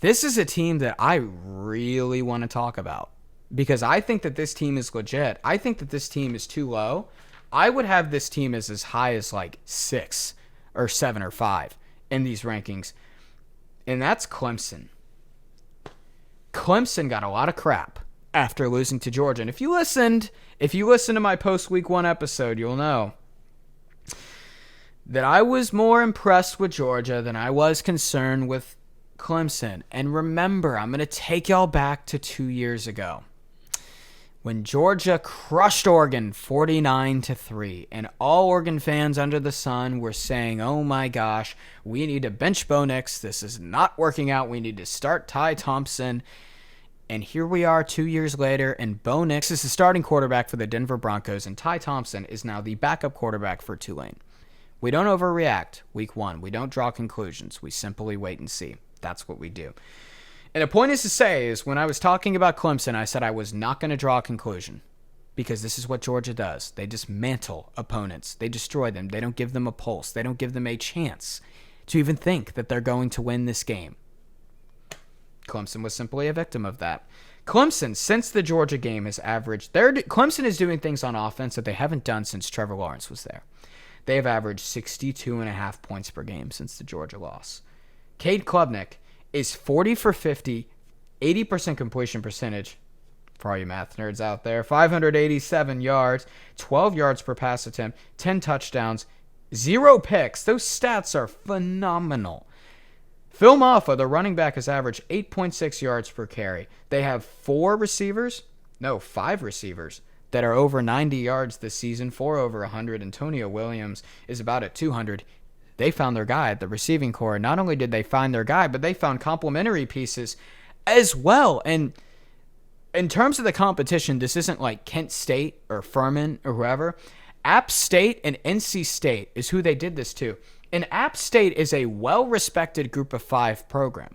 This is a team that I really want to talk about because I think that this team is legit. I think that this team is too low. I would have this team as high as like 6 or 7 or 5 in these rankings. And that's Clemson. Clemson got a lot of crap after losing to Georgia. And if you listened to my post-week 1 episode, you'll know that I was more impressed with Georgia than I was concerned with Clemson. And remember, I'm going to take y'all back to 2 years ago when Georgia crushed Oregon 49-3, and all Oregon fans under the sun were saying, oh my gosh, we need to bench Bo Nix. This is not working out. We need to start Ty Thompson. And here we are 2 years later, and Bo Nix is the starting quarterback for the Denver Broncos, and Ty Thompson is now the backup quarterback for Tulane. We don't overreact week 1. We don't draw conclusions. We simply wait and see. That's what we do. And the point is to say is when I was talking about Clemson, I said I was not going to draw a conclusion because this is what Georgia does. They dismantle opponents. They destroy them. They don't give them a pulse. They don't give them a chance to even think that they're going to win this game. Clemson was simply a victim of that. Clemson, since the Georgia game, has averaged... Clemson is doing things on offense that they haven't done since Trevor Lawrence was there. They have averaged 62.5 points per game since the Georgia loss. Cade Klubnik is 40 for 50, 80% completion percentage, for all you math nerds out there, 587 yards, 12 yards per pass attempt, 10 touchdowns, 0 picks. Those stats are phenomenal. Phil Maffa, the running back, has averaged 8.6 yards per carry. They have 5 receivers that are over 90 yards this season, 4 over 100. Antonio Williams is about at 200. They found their guy at the receiving core. Not only did they find their guy, but they found complementary pieces as well. And in terms of the competition, this isn't like Kent State or Furman or whoever. App State and NC State is who they did this to. And App State is a well-respected group of 5 program.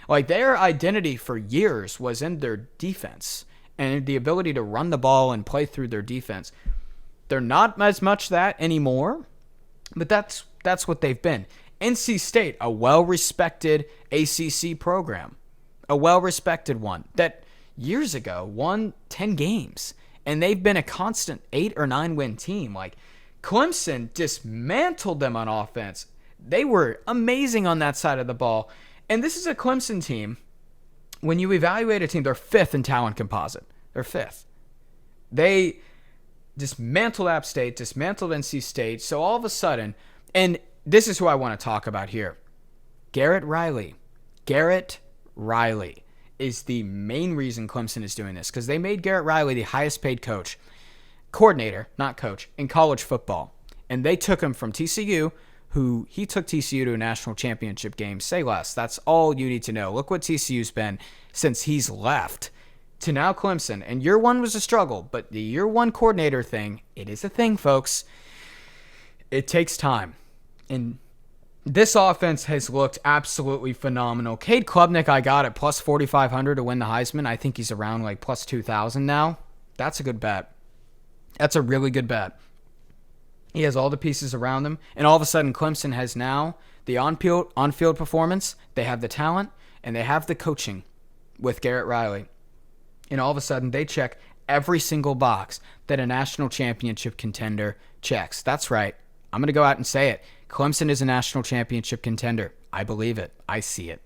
Like, their identity for years was in their defense and the ability to run the ball and play through their defense. They're not as much that anymore, but that's what they've been. NC State, a well-respected ACC program, a well-respected one that years ago won 10 games, and they've been a constant 8 or 9 win team. Like, Clemson dismantled them on offense. They were amazing on that side of the ball. And this is a Clemson team. When you evaluate a team, they're 5th in talent composite. They're 5th. They dismantled App State, dismantled NC State. So all of a sudden, and this is who I want to talk about here. Garrett Riley. Garrett Riley is the main reason Clemson is doing this, because they made Garrett Riley the highest paid coordinator, not coach, in college football. And they took him from TCU, he took TCU to a national championship game. Say less. That's all you need to know. Look what TCU's been since he's left to now Clemson. And year 1 was a struggle, but the year 1 coordinator thing, it is a thing, folks. It takes time. And this offense has looked absolutely phenomenal. Cade Klubnik, I got at plus 4,500 to win the Heisman. I think he's around like plus 2,000 now. That's a good bet. That's a really good bet. He has all the pieces around him, and all of a sudden Clemson has now the on-field performance, they have the talent, and they have the coaching with Garrett Riley. And all of a sudden they check every single box that a national championship contender checks. That's right. I'm going to go out and say it. Clemson is a national championship contender. I believe it. I see it.